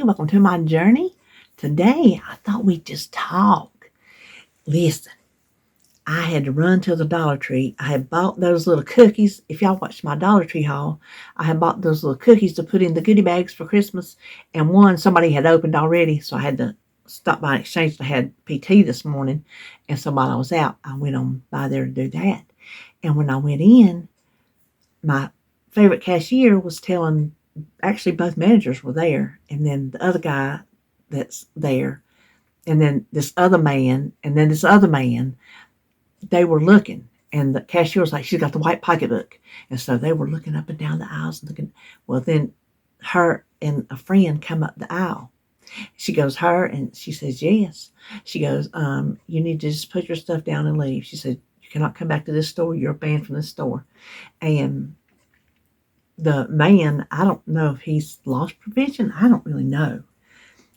Hey, welcome to my journey. Today, I thought we'd just talk. Listen, I had to run to the Dollar Tree. I had bought those little cookies. If y'all watched my Dollar Tree haul, I had bought those little cookies to put in the goodie bags for Christmas. And one somebody had opened already, so I had to stop by and exchange. I had PT this morning. And so while I was out, I went on by there to do that. And when I went in, my favorite cashier was telling, actually both managers were there, and then the other guy that's there, and then this other man, and then this other man, they were looking, and the cashier was like, she's got the white pocketbook, and so they were looking up and down the aisles and looking. Well, then her and a friend come up the aisle. She goes, her, and she says, yes. She goes, you need to just put your stuff down and leave. She said, you cannot come back to this store. You're banned from this store. And the man, I don't know if he's lost prevention. I don't really know.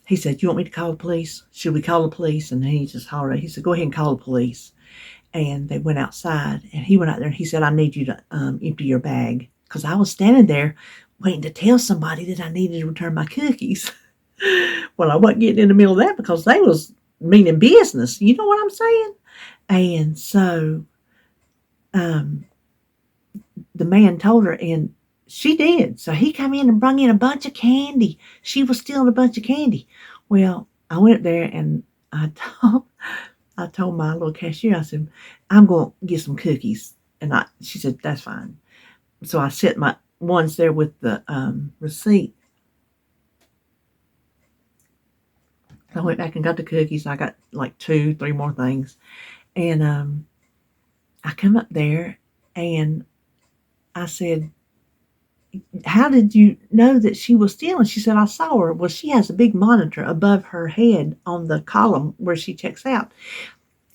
He said, you want me to call the police? Should we call the police? And he just hollered. He said, go ahead and call the police. And they went outside, and he went out there, and he said, I need you to empty your bag. Because I was standing there waiting to tell somebody that I needed to return my cookies. Well, I wasn't getting in the middle of that because they was meaning business. You know what I'm saying? And so the man told her, and she did. So he come in and brought in a bunch of candy. She was stealing a bunch of candy. Well, I went up there and I told my little cashier, I said, I'm going to get some cookies. And she said, that's fine. So I set my ones there with the receipt. I went back and got the cookies. I got like 2-3 more things. And I come up there and I said, how did you know that she was stealing? She said, I saw her. Well, she has a big monitor above her head on the column where she checks out.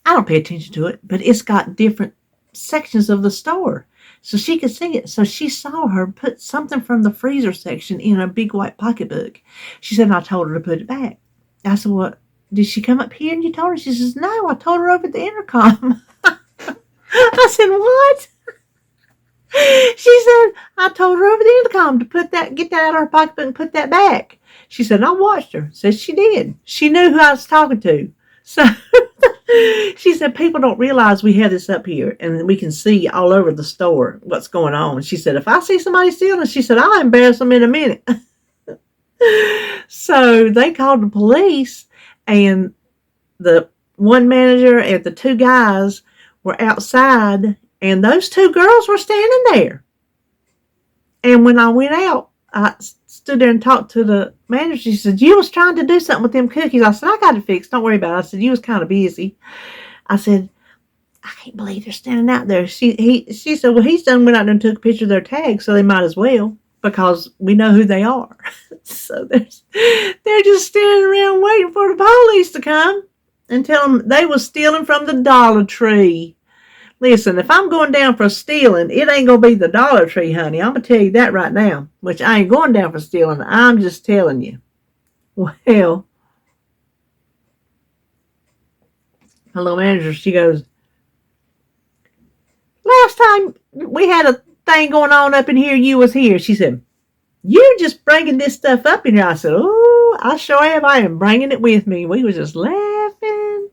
I don't pay attention to it, but it's got different sections of the store. So she could see it. So she saw her put something from the freezer section in a big white pocketbook. She said, and I told her to put it back. I said, well, did she come up here and you told her? She says, no, I told her over the intercom. I said, what? She said, I told her over the intercom to get that out of her pocketbook and put that back. She said, I watched her. Said she did. She knew who I was talking to. So she said, people don't realize we have this up here and we can see all over the store what's going on. She said, if I see somebody stealing, she said, I'll embarrass them in a minute. So they called the police, and the one manager and the 2 guys were outside, and those 2 girls were standing there. And when I went out, I stood there and talked to the manager. She said, you was trying to do something with them cookies. I said, I got it fixed. Don't worry about it. I said, you was kind of busy. I said, I can't believe they're standing out there. She said, well, he's done went out there and took a picture of their tag, so they might as well, because we know who they are. So they're just standing around waiting for the police to come and tell them they was stealing from the Dollar Tree. Listen, if I'm going down for stealing, it ain't going to be the Dollar Tree, honey. I'm going to tell you that right now, which I ain't going down for stealing. I'm just telling you. Well, my little manager, she goes, last time we had a thing going on up in here, you was here. She said, you're just bringing this stuff up in here. I said, oh, I sure am. I am bringing it with me. We was just laughing.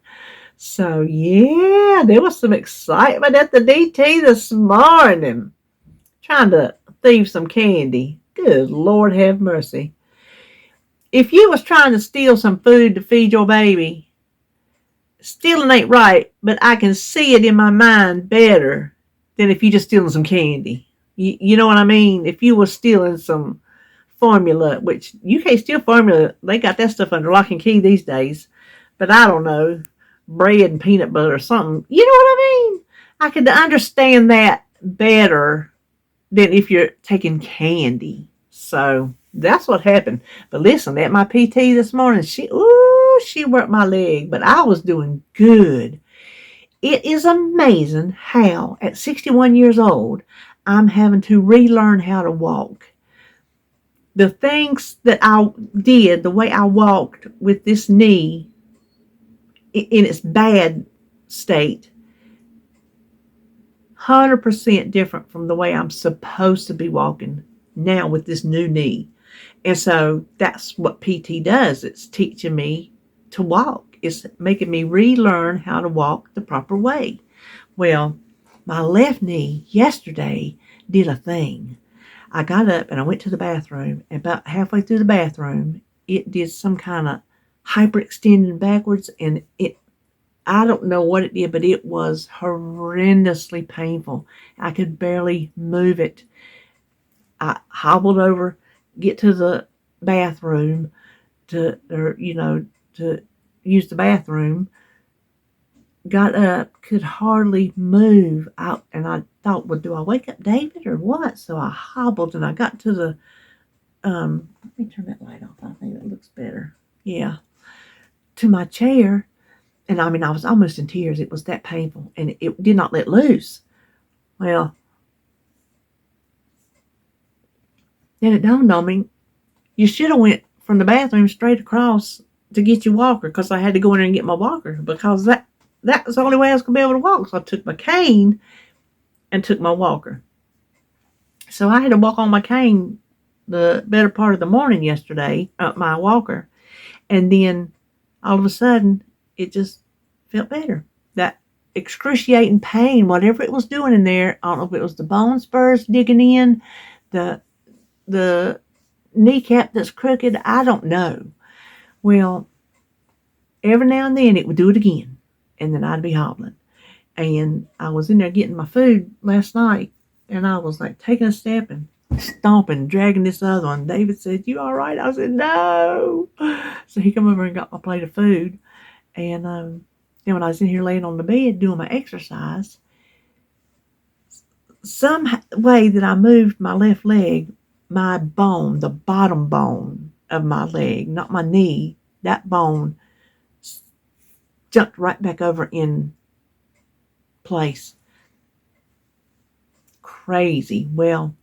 So, yeah, there was some excitement at the DT this morning. Trying to thieve some candy. Good Lord have mercy. If you was trying to steal some food to feed your baby, stealing ain't right, but I can see it in my mind better than if you just stealing some candy. You know what I mean? If you were stealing some formula, which you can't steal formula. They got that stuff under lock and key these days. But I don't know, bread and peanut butter or something. You know what I mean? I could understand that better than if you're taking candy. So that's what happened. But listen, at my PT this morning, she worked my leg, but I was doing good. It is amazing how at 61 years old, I'm having to relearn how to walk. The things that I did, the way I walked with this knee in its bad state, 100% different from the way I'm supposed to be walking now with this new knee. And so that's what PT does. It's teaching me to walk. It's making me relearn how to walk the proper way. Well, my left knee yesterday did a thing. I got up and I went to the bathroom, and about halfway through the bathroom, it did some kind of hyperextending backwards, and I don't know what it did, but it was horrendously painful. I could barely move it. I hobbled over, get to the bathroom to use the bathroom. Got up, could hardly move out, and I thought, well, do I wake up David or what? So I hobbled and I got to the let me turn that light off. I think that looks better. Yeah. To my chair, and I mean I was almost in tears. It was that painful, and it did not let loose. Well, then it dawned on me, you should have went from the bathroom straight across to get your walker, because I had to go in there and get my walker, because that was the only way I was going to be able to walk. So I took my cane and took my walker. So I had to walk on my cane the better part of the morning yesterday, my walker. And then all of a sudden, it just felt better. That excruciating pain, whatever it was doing in there, I don't know if it was the bone spurs digging in, the kneecap that's crooked, I don't know. Well, every now and then it would do it again, and then I'd be hobbling. And I was in there getting my food last night, and I was like taking a step and stomping, dragging this other one. David said, "You all right?" I said, "No." So he come over and got my plate of food. And then when I was in here laying on the bed doing my exercise, some way that I moved my left leg, my bone, the bottom bone of my leg, not my knee, that bone jumped right back over in place. Crazy. Well,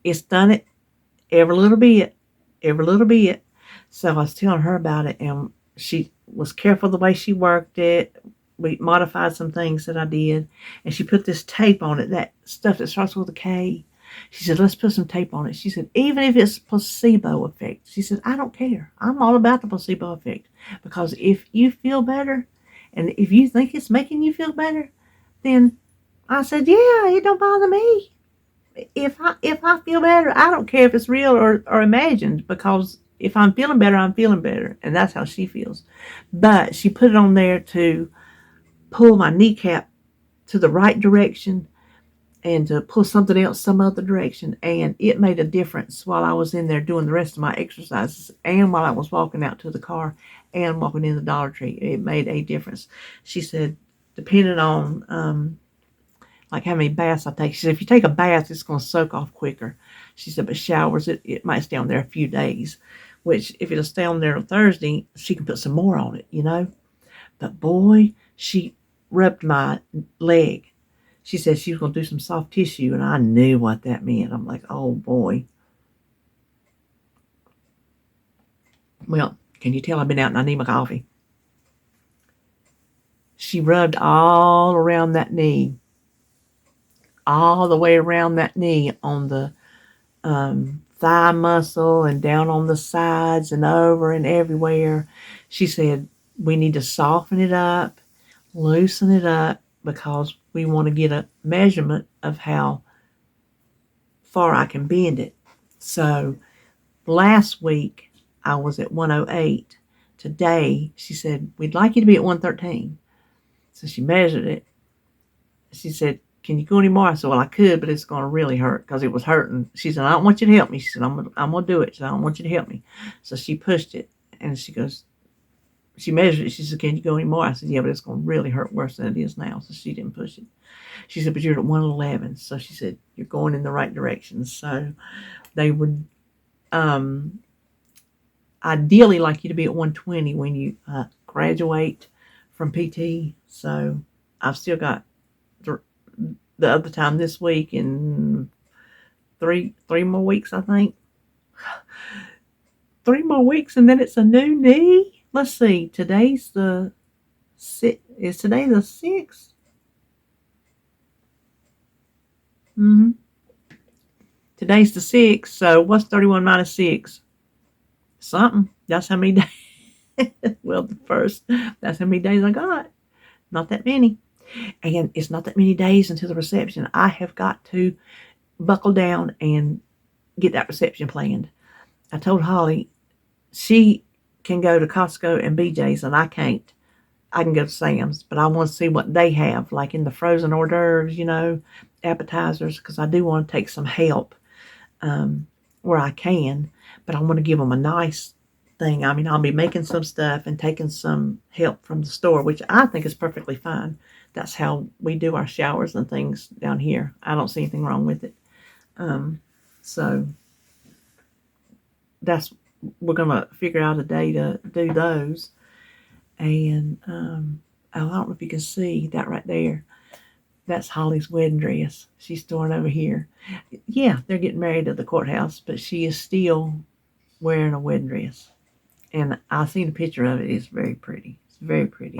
it's done it every little bit, every little bit. So I was telling her about it, and she was careful the way she worked it. We modified some things that I did, and she put this tape on it, that stuff that starts with a K. She said, let's put some tape on it. She said, even if it's placebo effect, she said, I don't care. I'm all about the placebo effect, because if you feel better, and if you think it's making you feel better, then I said, yeah, it don't bother me. If I feel better, I don't care if it's real or imagined, because if I'm feeling better, I'm feeling better. And that's how she feels. But she put it on there to pull my kneecap to the right direction and to pull something else some other direction. And it made a difference while I was in there doing the rest of my exercises, and while I was walking out to the car and walking in the Dollar Tree. It made a difference. She said, depending on like how many baths I take. She said, if you take a bath, it's going to soak off quicker. She said, but showers, it might stay on there a few days, which if it'll stay on there on Thursday, she can put some more on it. But boy, she rubbed my leg. She said she was going to do some soft tissue, and I knew what that meant. I'm like, oh boy. Well, can you tell I've been out and I need my coffee? She rubbed all around that knee, all the way around that knee, on the thigh muscle and down on the sides and over and everywhere. She said, we need to soften it up, loosen it up, because we want to get a measurement of how far I can bend it. So last week I was at 108. Today she said, we'd like you to be at 113. So she measured it. She said, can you go anymore? I said, well, I could, but it's going to really hurt, because it was hurting. She said, I don't want you to help me. She said, I'm going to do it. She said, I don't want you to help me. So she pushed it, and she measured it. She said, can you go anymore? I said, yeah, but it's going to really hurt worse than it is now. So she didn't push it. She said, but you're at 111. So she said, you're going in the right direction. So they would ideally like you to be at 120 when you graduate from PT. So I've still got the other time this week, in three more weeks, I think. 3 more weeks, and then it's a new knee. Let's see. Today's the 6th. Is today the 6th? Today's the 6th. So what's 31 minus 6? something. That's how many days. Well, that's how many days I got. Not that many. And it's not that many days until the reception. I have got to buckle down and get that reception planned. I told Holly she can go to Costco and BJ's and I can't. I can go to Sam's, but I want to see what they have, like in the frozen hors d'oeuvres, appetizers, because I do want to take some help where I can, but I want to give them a nice thing. I mean, I'll be making some stuff and taking some help from the store, which I think is perfectly fine. That's how we do our showers and things down here. I don't see anything wrong with it. So that's we're gonna figure out a day to do those. And I don't know if you can see that right there. That's Holly's wedding dress. She's storing over here. Yeah, they're getting married at the courthouse, but she is still wearing a wedding dress. And I seen a picture of it. It's very pretty. It's very pretty.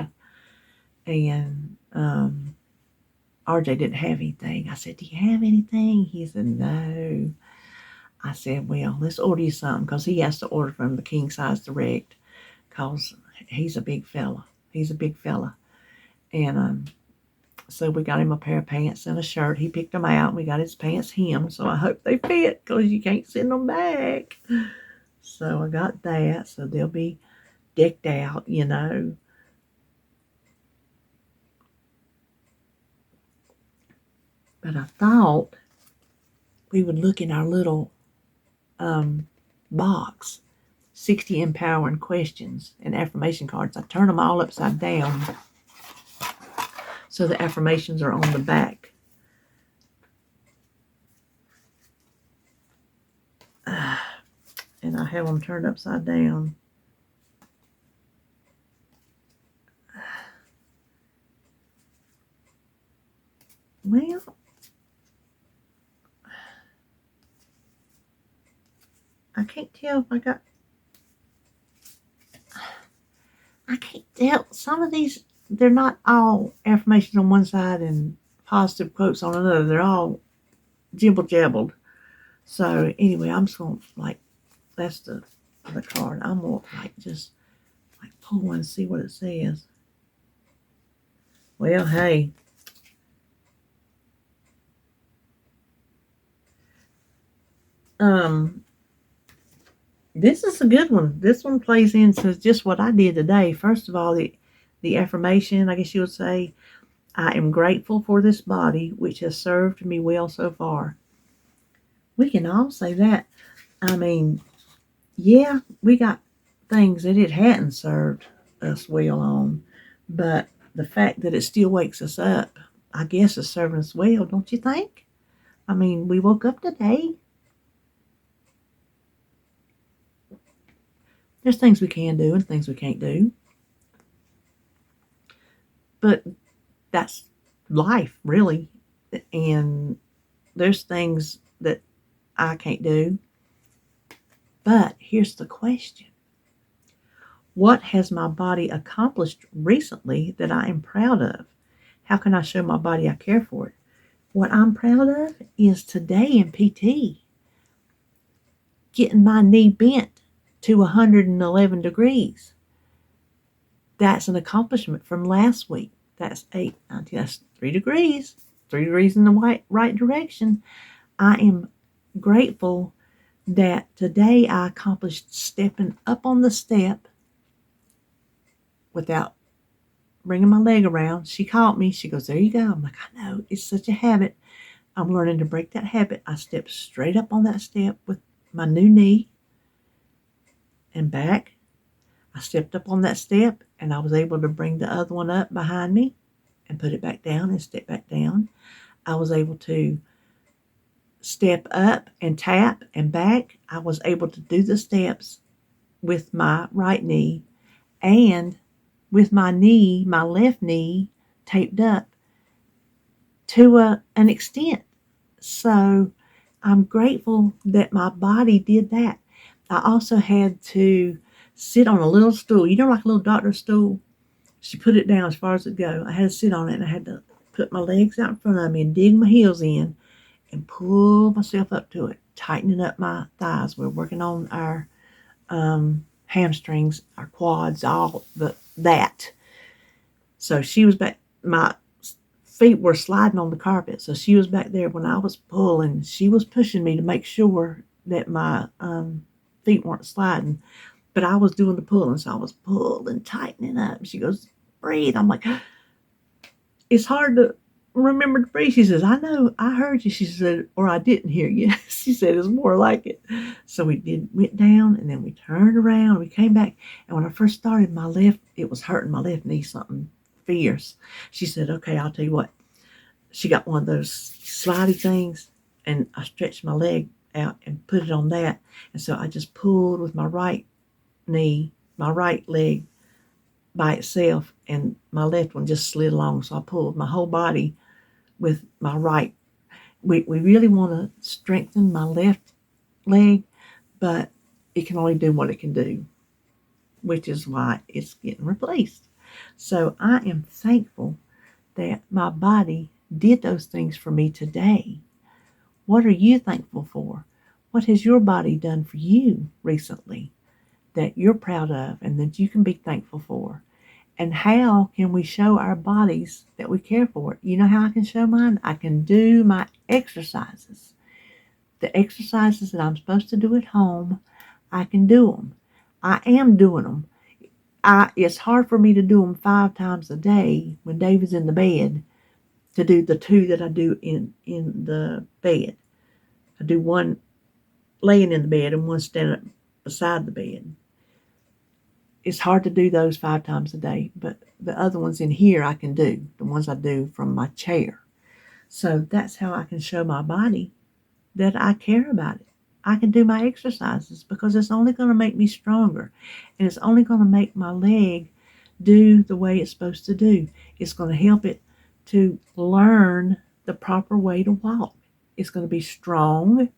And RJ didn't have anything. I said, "Do you have anything?" He said, "No." I said, "Well, let's order you something," because he has to order from the King Size Direct because he's a big fella. He's a big fella. And so we got him a pair of pants and a shirt. He picked them out. We got his pants hemmed, so I hope they fit because you can't send them back. So I got that. So they'll be decked out, But I thought we would look in our little box, 60 empowering questions and affirmation cards. I turn them all upside down so the affirmations are on the back. And I have them turned upside down. Well, I can't tell if I can't tell. Some of these, they're not all affirmations on one side and positive quotes on another. They're all jibble jabbled. So anyway, I'm just going to that's the card. I'm going to just pull one and see what it says. Well, hey. This is a good one. This one plays into just what I did today. First of all, the affirmation, I guess you would say, I am grateful for this body, which has served me well so far. We can all say that. I mean, yeah, we got things that it hadn't served us well on, but the fact that it still wakes us up, I guess, is serving us well, don't you think? I mean, we woke up today. There's things we can do and things we can't do. But that's life, really. And there's things that I can't do. But here's the question. What has my body accomplished recently that I am proud of? How can I show my body I care for it? What I'm proud of is today in PT, getting my knee bent to 111 degrees. That's an accomplishment from last week. That's 3 degrees. 3 degrees in the right direction. I am grateful that today I accomplished stepping up on the step without bringing my leg around. She caught me. She goes, "There you go." I'm like, "I know. It's such a habit. I'm learning to break that habit." I stepped straight up on that step with my new knee and back. I stepped up on that step and I was able to bring the other one up behind me and put it back down and step back down. I was able to step up and tap and back. I was able to do the steps with my right knee and with my left knee taped up to an extent. So I'm grateful that my body did that. I also had to sit on a little stool, like a little doctor's stool. She put it down as far as it go. I had to sit on it and I had to put my legs out in front of me and dig my heels in and pull myself up to it, tightening up my thighs. We're working on our hamstrings, our quads, all that. So she was back. My feet were sliding on the carpet, so she was back there when I was pulling. She was pushing me to make sure that my feet weren't sliding, but I was doing the pulling, so I was pulling, tightening up. She goes, breathe. I'm like, it's hard to remember to breathe. She says, I know, I heard you. She said, or I didn't hear you. She said, it's more like it. So went down, and then we turned around. We came back, and when I first started, it was hurting my left knee something fierce. She said, okay, I'll tell you what. She got one of those slidey things, and I stretched my leg out and put it on that. And so I just pulled with my right leg by itself, and my left one just slid along. So I pulled my whole body with my right. We really want to strengthen my left leg, but it can only do what it can do, which is why it's getting replaced. So I am thankful that my body did those things for me today. What are you thankful for? What has your body done for you recently that you're proud of and that you can be thankful for? And how can we show our bodies that we care for it? You know how I can show mine? I can do my exercises. The exercises that I'm supposed to do at home, I can do them. I am doing them. It's hard for me to do them 5 times a day when David's in the bed to do the 2 that I do in the bed. I do one laying in the bed and one standing beside the bed. It's hard to do those 5 times a day, but the other ones in here I can do, the ones I do from my chair. So that's how I can show my body that I care about it. I can do my exercises because it's only going to make me stronger, and it's only going to make my leg do the way it's supposed to do. It's going to help it to learn the proper way to walk. It's going to be strong.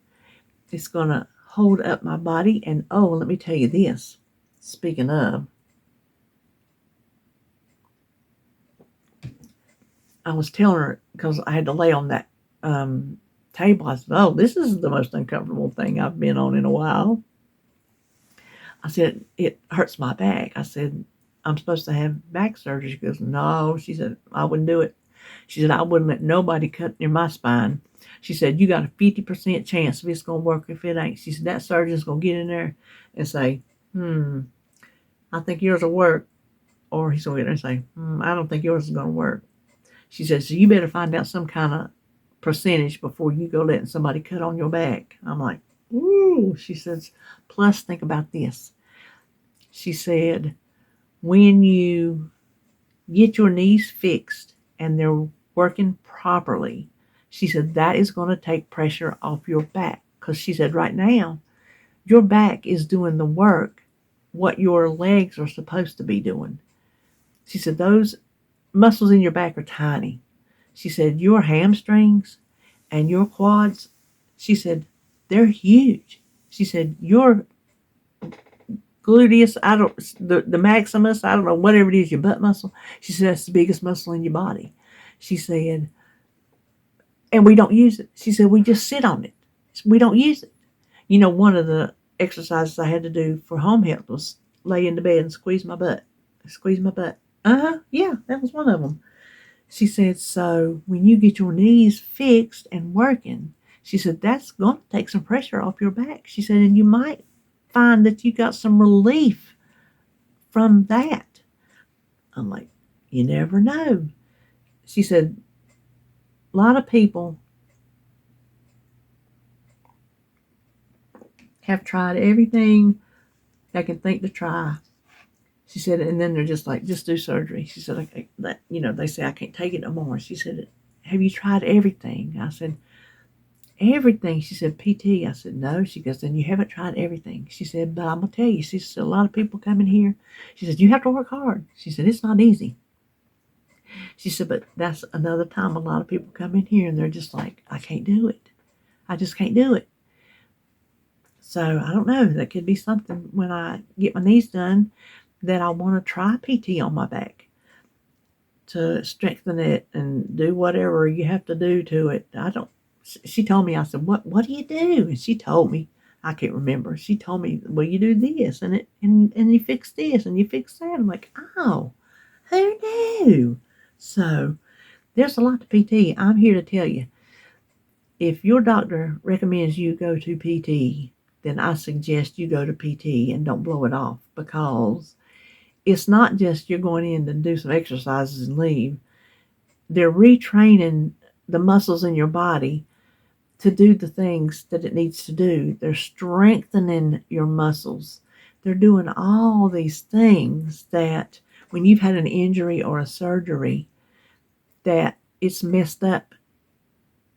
It's going to hold up my body. And oh, let me tell you this. Speaking of, I was telling her, because I had to lay on that table, I said, oh, this is the most uncomfortable thing I've been on in a while. I said, it hurts my back. I said, I'm supposed to have back surgery. She goes, no. She said, I wouldn't do it. She said, I wouldn't let nobody cut near my spine. She said, you got a 50% chance if it's going to work if it ain't. She said, that surgeon's going to get in there and say, I think yours will work. Or he's going to get there and say, I don't think yours is going to work. She said, so you better find out some kind of percentage before you go letting somebody cut on your back. I'm like, ooh. She says, plus think about this. She said, when you get your knees fixed and they're working properly, she said, that is going to take pressure off your back. Because she said, right now, your back is doing the work, what your legs are supposed to be doing. She said, those muscles in your back are tiny. She said, your hamstrings and your quads, she said, they're huge. She said, your gluteus, the maximus, I don't know, whatever it is, your butt muscle. She said, that's the biggest muscle in your body. She said, and we don't use it. She said, we just sit on it. We don't use it. You know, one of the exercises I had to do for home health was lay in the bed and squeeze my butt. Squeeze my butt. Yeah, that was one of them. She said, so when you get your knees fixed and working, she said, that's going to take some pressure off your back. She said, and you might find that you got some relief from that. I'm like, you never know. She said, a lot of people have tried everything they can think to try. She said, and then they're just like, just do surgery. She said, okay, they say I can't take it no more. She said, have you tried everything? I said, everything. She said, PT. I said, no. She goes, then you haven't tried everything. She said, but I'm going to tell you. She said, a lot of people come in here. She said, you have to work hard. She said, it's not easy. She said, but that's another time a lot of people come in here and they're just like, I can't do it. I just can't do it. So I don't know. That could be something when I get my knees done that I want to try PT on my back to strengthen it and do whatever you have to do to it. She told me, I said, what do you do? And she told me. I can't remember. She told me, well, you do this and you fix this and you fix that. I'm like, oh, who knew? So there's a lot to PT. I'm here to tell you, if your doctor recommends you go to PT, then I suggest you go to PT and don't blow it off, because it's not just you're going in to do some exercises and leave. They're retraining the muscles in your body to do the things that it needs to do. They're strengthening your muscles. They're doing all these things that when you've had an injury or a surgery, that it's messed up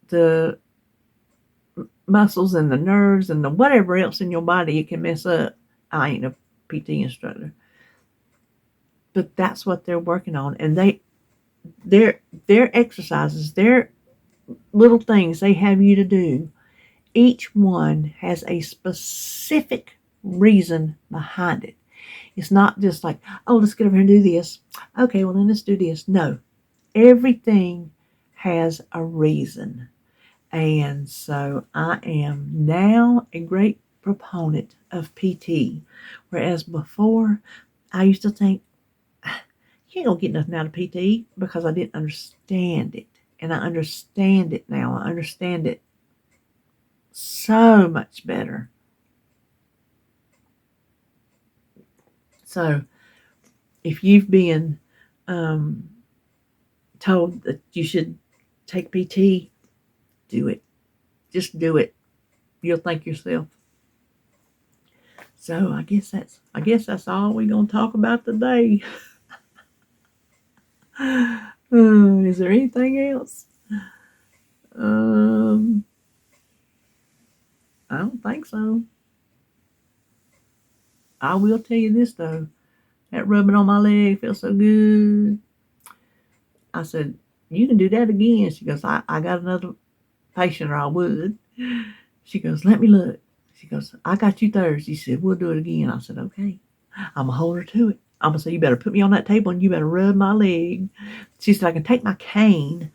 the muscles and the nerves and the whatever else in your body it can mess up. I ain't a PT instructor, but that's what they're working on. And their exercises, their little things they have you to do, each one has a specific reason behind it. It's not just like, oh, let's get over here and do this. Okay, well then let's do this. No, everything has a reason. And so I am now a great proponent of PT. Whereas before, I used to think, you ain't gonna get nothing out of PT, because I didn't understand it. And I understand it now. I understand it so much better. So if you've been told that you should take PT, do it. Just do it. You'll thank yourself. So I guess that's all we're gonna talk about today. Is there anything else? I don't think so. I will tell you this though. That rubbing on my leg feels so good. I said, you can do that again. She goes, I got another patient, or I would. She goes, let me look. She goes, I got you Thursday. She said, we'll do it again. I said, okay. I'm going to hold her to it. I'm going to say, you better put me on that table and you better rub my leg. She said, I can take my cane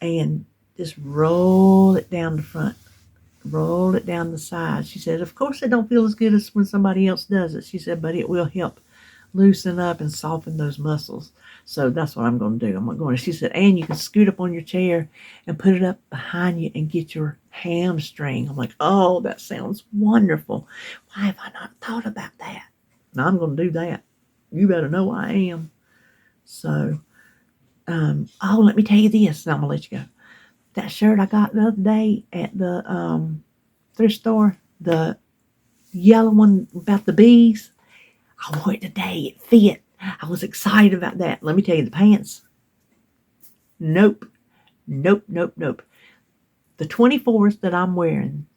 and just roll it down the front, roll it down the side. She said, of course it don't feel as good as when somebody else does it. She said, but it will help loosen up and soften those muscles. So that's what I'm going to do. I'm going to, she said, and you can scoot up on your chair and put it up behind you and get your hamstring. I'm like, oh, that sounds wonderful. Why have I not thought about that? Now I'm going to do that. You better know I am. So, let me tell you this, and I'm going to let you go. That shirt I got the other day at the thrift store, the yellow one about the bees, I wore it today. It fit. I was excited about that. Let me tell you, the pants. Nope. The 24s that I'm wearing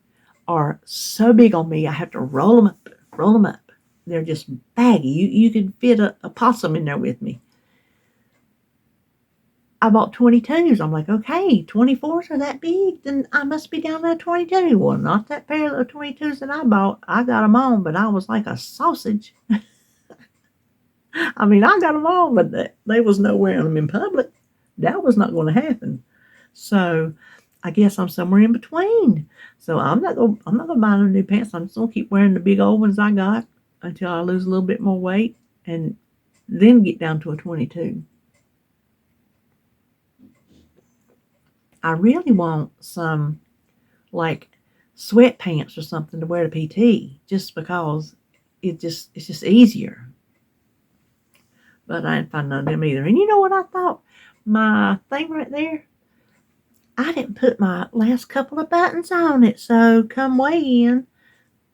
are so big on me, I have to roll them up. They're just baggy. You can fit a possum in there with me. I bought 22s. I'm like, okay, 24s are that big, then I must be down to 22. Well, not that pair of 22s that I bought. I got them on, but I was like a sausage. I mean, I got them on, but they was no wearing them in public. That was not going to happen. So I guess I'm somewhere in between. So I'm not gonna buy no new pants. I'm just gonna keep wearing the big old ones I got until I lose a little bit more weight, and then get down to a 22. I really want some like sweatpants or something to wear to PT, just because it's just easier. But I didn't find none of them either. And you know what I thought? My thing right there, I didn't put my last couple of buttons on it. So come weigh in,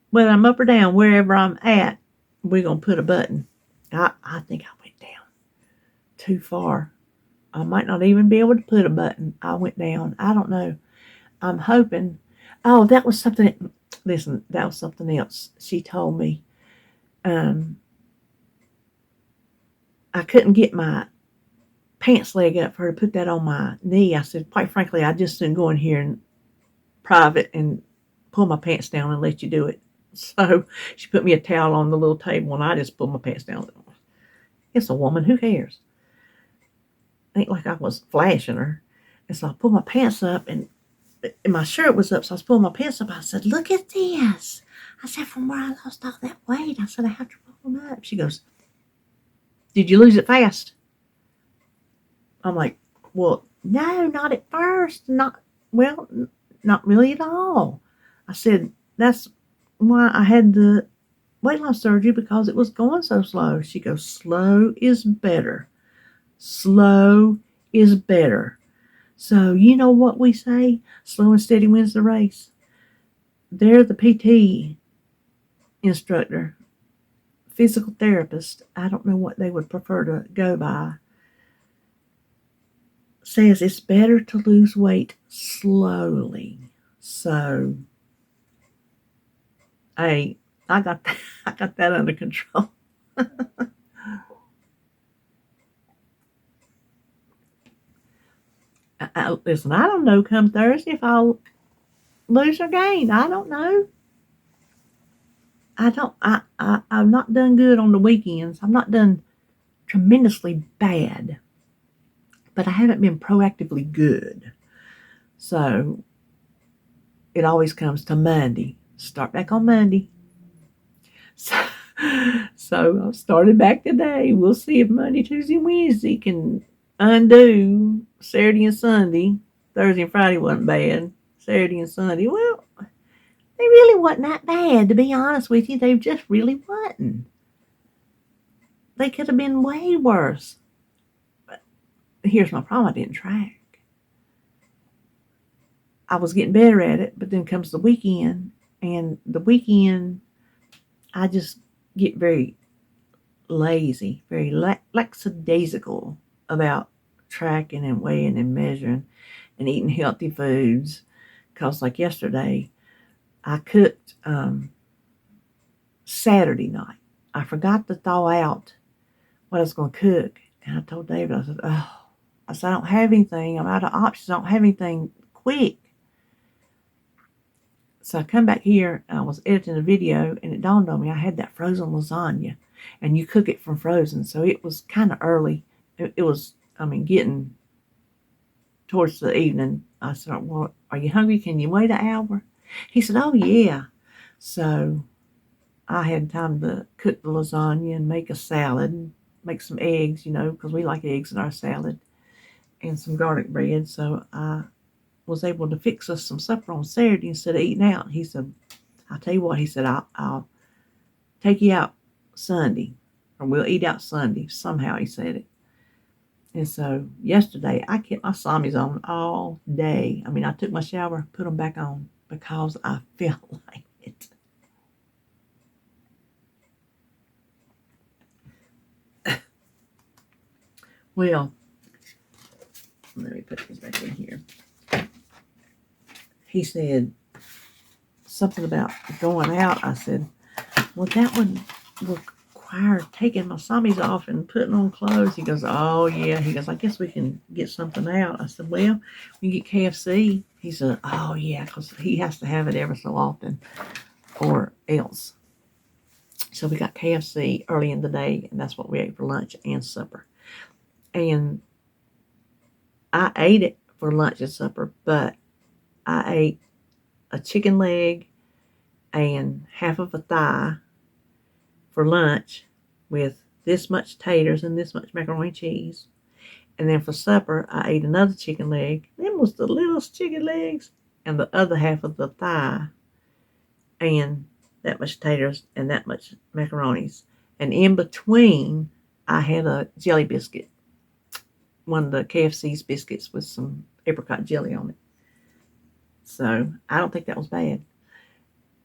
whether I'm up or down, wherever I'm at, we're going to put a button. I think I went down too far. I might not even be able to put a button. I went down. I don't know. I'm hoping. Oh, that was something. Listen, that was something else. She told me I couldn't get my pants leg up for her to put that on my knee. I said, quite frankly, I just didn't go in here in private and pull my pants down and let you do it. So she put me a towel on the little table and I just pulled my pants down. It's a woman. Who cares? Ain't like I was flashing her. And so I pulled my pants up and my shirt was up. So I was pulling my pants up. I said, look at this. I said, from where I lost all that weight. I said, I have to roll them up. She goes, did you lose it fast? I'm like, well, no, not at first. Not really at all. I said, that's why I had the weight loss surgery, because it was going so slow. She goes, slow is better. Slow is better. So you know what we say? Slow and steady wins the race. They're the PT instructor, physical therapist, I don't know what they would prefer to go by, says it's better to lose weight slowly. So, hey, I got that under control. Listen, I don't know come Thursday if I'll lose or gain. I don't know. I've not done good on the weekends. I've not done tremendously bad, but I haven't been proactively good. So it always comes to Monday. Start back on Monday. So I've started back today. We'll see if Monday, Tuesday, Wednesday can undo Saturday and Sunday. Thursday and Friday wasn't bad. Saturday and Sunday, well, they really wasn't that bad, to be honest with you. They just really wasn't. They could have been way worse. But here's my problem. I didn't track. I was getting better at it, but then comes the weekend. And the weekend, I just get very lazy, very lackadaisical about tracking and weighing and measuring and eating healthy foods. Because like yesterday, I cooked Saturday night. I forgot to thaw out what I was going to cook. And I told David, I said, I don't have anything. I'm out of options. I don't have anything quick. So I come back here, and I was editing a video, and it dawned on me I had that frozen lasagna, and you cook it from frozen. So it was kind of early. It was, getting towards the evening. I said, well, are you hungry? Can you wait an hour? He said, oh, yeah. So I had time to cook the lasagna and make a salad, and make some eggs, because we like eggs in our salad, and some garlic bread. So I was able to fix us some supper on Saturday instead of eating out. He said, I'll tell you what, he said, I'll take you out Sunday, or we'll eat out Sunday. Somehow he said it. And so yesterday, I kept my sommies on all day. I took my shower, put them back on, because I felt like it. Well, let me put these back in here. He said something about going out. I said, well, that would require taking my sommies off and putting on clothes. He goes, oh, yeah. He goes, I guess we can get something out. I said, well, we can get KFC. He said, oh, yeah, because he has to have it ever so often or else. So we got KFC early in the day, and that's what we ate for lunch and supper. And I ate it for lunch and supper, but I ate a chicken leg and half of a thigh for lunch with this much taters and this much macaroni and cheese. And then for supper, I ate another chicken leg. Them was the littlest chicken legs, and the other half of the thigh, and that much taters and that much macaronis. And in between, I had a jelly biscuit, one of the KFC's biscuits with some apricot jelly on it. So I don't think that was bad.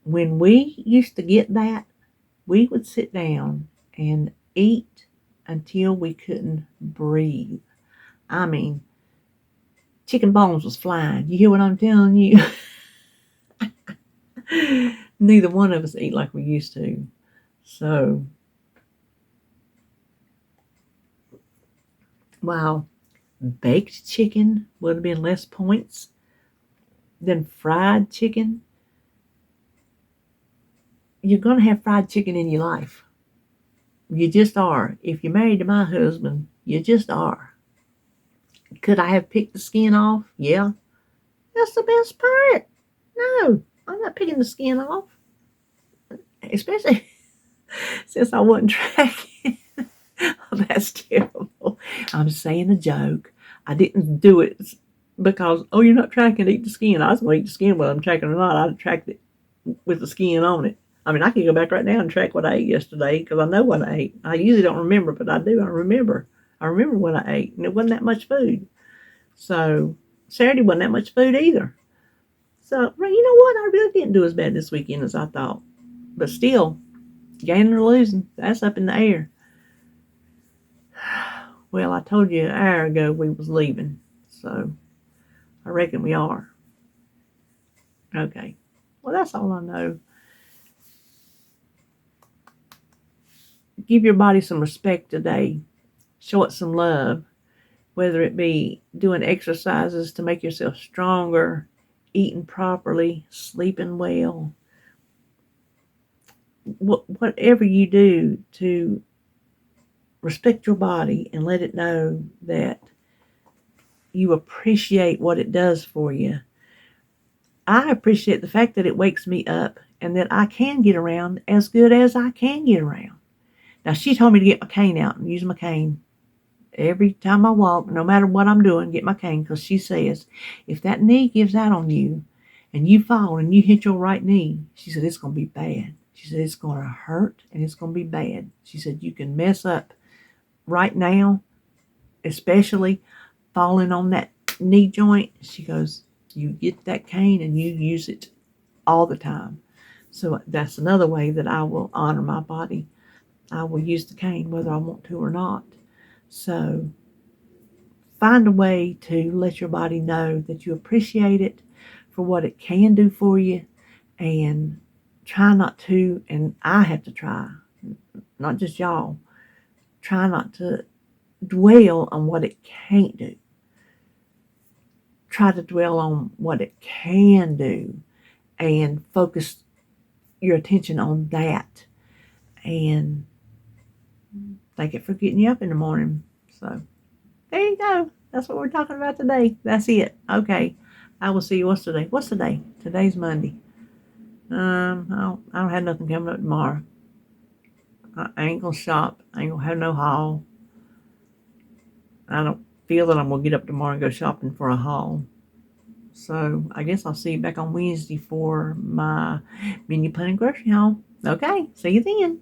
When we used to get that, we would sit down and eat until we couldn't breathe. Chicken bones was flying. You hear what I'm telling you? Neither one of us eat like we used to. So, while baked chicken would have been less points than fried chicken, you're going to have fried chicken in your life. You just are. If you're married to my husband, you just are. Could I have picked the skin off? Yeah. That's the best part. No, I'm not picking the skin off. especially since I wasn't tracking. Oh, that's terrible. I'm saying a joke. I didn't do it because, oh, you're not tracking, eat the skin. I was going to eat the skin whether I'm tracking or not. I'd tracked it with the skin on it. I mean, I can go back right now and track what I ate yesterday because I know what I ate. I usually don't remember, but I do. I remember. I remember what I ate, and it wasn't that much food. So Saturday wasn't that much food either. So, well, you know what? I really didn't do as bad this weekend as I thought. But still, gaining or losing, that's up in the air. Well, I told you an hour ago we was leaving, so I reckon we are. Okay. Well, that's all I know. Give your body some respect today. Show it some love, whether it be doing exercises to make yourself stronger, eating properly, sleeping well, whatever you do to respect your body and let it know that you appreciate what it does for you. I appreciate the fact that it wakes me up and that I can get around as good as I can get around. Now, she told me to get my cane out and use my cane every time I walk, no matter what I'm doing, get my cane, because she says, if that knee gives out on you and you fall and you hit your right knee, she said, it's going to be bad. She said, it's going to hurt and it's going to be bad. She said, you can mess up right now, especially falling on that knee joint. She goes, you get that cane and you use it all the time. So that's another way that I will honor my body. I will use the cane whether I want to or not. So find a way to let your body know that you appreciate it for what it can do for you, and try not to, and I have to try, not just y'all, try not to dwell on what it can't do. Try to dwell on what it can do and focus your attention on that, and thank it for getting you up in the morning. So there you go. That's what we're talking about today. That's it. Okay. I will see you. What's today? What's today? Today's Monday. I don't have nothing coming up tomorrow. I ain't gonna shop. I ain't gonna have no haul. I don't feel that I'm gonna get up tomorrow and go shopping for a haul. So I guess I'll see you back on Wednesday for my menu planning grocery haul. Okay. See you then.